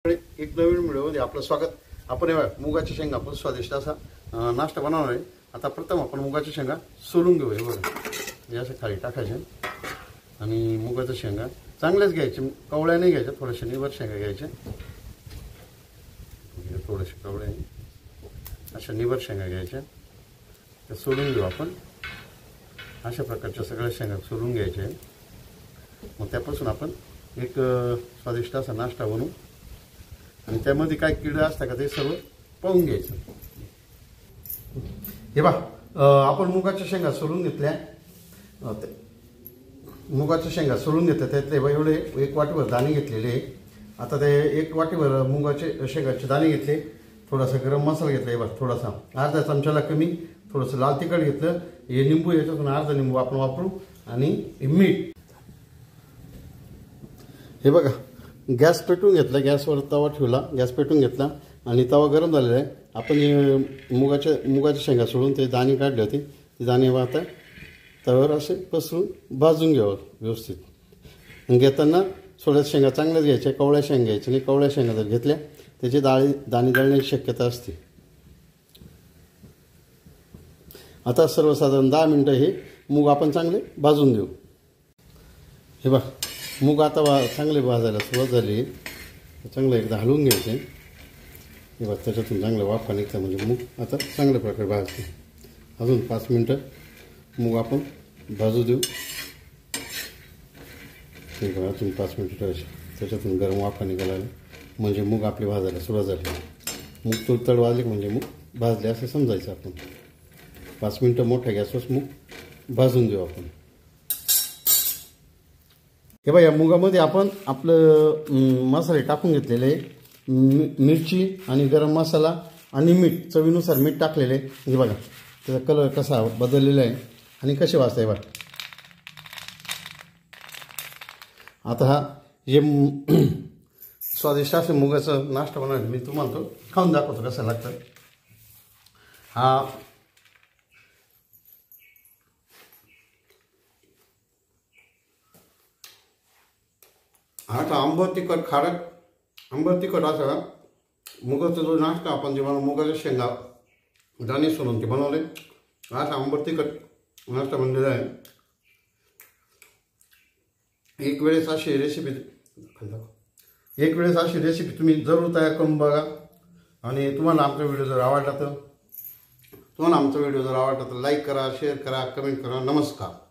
एक नवीन व्हिडिओमध्ये आपलं स्वागत। आपण मुगाच्या शेंगा आपण स्वादिष्ट असा नाश्ता बनवणार आहे। आता प्रथम आपण मुगाच्या शेंगा सोलून घेऊ। हे बघा, हे असं खाली टाकायचे आणि मुगाच्या शेंगा चांगल्याच घ्यायचे, कवळ्या नाही घ्यायच्या, थोड्याशा निवर शेंगा घ्यायच्या। थोडेसे कवळे अशा निवर शेंगा घ्यायच्या, त्या सोलून घेऊ आपण। अशा प्रकारच्या सगळ्या शेंगा सोलून घ्यायच्या। मग त्यापासून आपण एक स्वादिष्ट असा नाश्ता बनवू आणि त्यामध्ये काय किडे असतात का ते सर्व पाहून घ्यायचं। हे बघा, आपण मुगाच्या शेंगा सोलून घेतल्या। मुगाच्या शेंगा सोलून घेतल्या, त्यातले एवढे एक वाटीभर दाणे घेतलेले। आता ते एक वाटीभर मुगाचे शेंगाचे दाणे घेतले, थोडासा गरम मसाला घेतला, हे बघा थोडासा अर्धा चमचाला कमी, थोडंसं लाल तिखट घेतलं, हे लिंबू याच्यातून अर्धा लिंबू आपण वापरू आणि मीठ। हे बघा, गॅस पेटून घेतला, गॅसवर तवा ठेवला, गॅस पेटून घेतला आणि तवा गरम झालेला आहे। आपण मुगाच्या शेंगा सोडून ते दाणे काढले होते, ते दाणे आता तव्यावर असे पसरून भाजून घ्यावं व्यवस्थित। घेताना थोड्या शेंगा चांगल्याच घ्यायच्या, कवळ्या शेंगा घ्यायच्या नाही। कवळ्या शेंगा जर घेतल्या त्याची दाणे जळण्याची शक्यता असते। आता सर्वसाधारण 10 मिनिटं हे मूग आपण चांगले भाजून देऊ। हे बघा, मूग आता चांगले भाजायला सुरुवात झाली, चांगलं एकदा हलवून घ्यायचे। हे बघा, त्याच्यातून चांगलं वाफा निघतं, म्हणजे मूग आता चांगल्या प्रकारे भाजते। अजून 5 मिनिटं मूग आपण भाजू देऊ। हे बघा, अजून 5 मिनिटं ठेवायचे, त्याच्यातून गरम वाफा निघाला म्हणजे मूग आपले भाजायला सुरुवात झाली। मूग तुडतड वाजले म्हणजे मूग भाजले असं समजायचं आपण। 5 मिनिटं मोठ्या गॅसवर मूग भाजून देऊ आपण। हे बघा, या मुगामध्ये आपण आपलं मसाले टाकून घेतलेले, मिरची आणि गरम मसाला आणि मीठ, चवीनुसार मीठ टाकलेले। हे बघा, त्याचा कलर कसा बदललेला आहे आणि कसे वाजताय बघा। आता हा जे स्वादिष्ट असे मुगाचं नाश्ता बनवायचं मी तुम्हाला तो खाऊन दाखवतो कसं लागतं। हा आंबट तिखट खारट आंबट तिखट असा मुगाचा जो नाश्ता आपण जे मुगाच्या शेंगा दाणे सोलून ते बनवले, असा आंबट तिखट नाश्ता बनलेला आहे। एक वेळेस अशी रेसिपी तुम्ही जरूर तयार करून बघा। आणि तुम्हाला आमचा व्हिडिओ जर आवडला तर लाईक करा, शेअर करा, कमेंट करा। नमस्कार।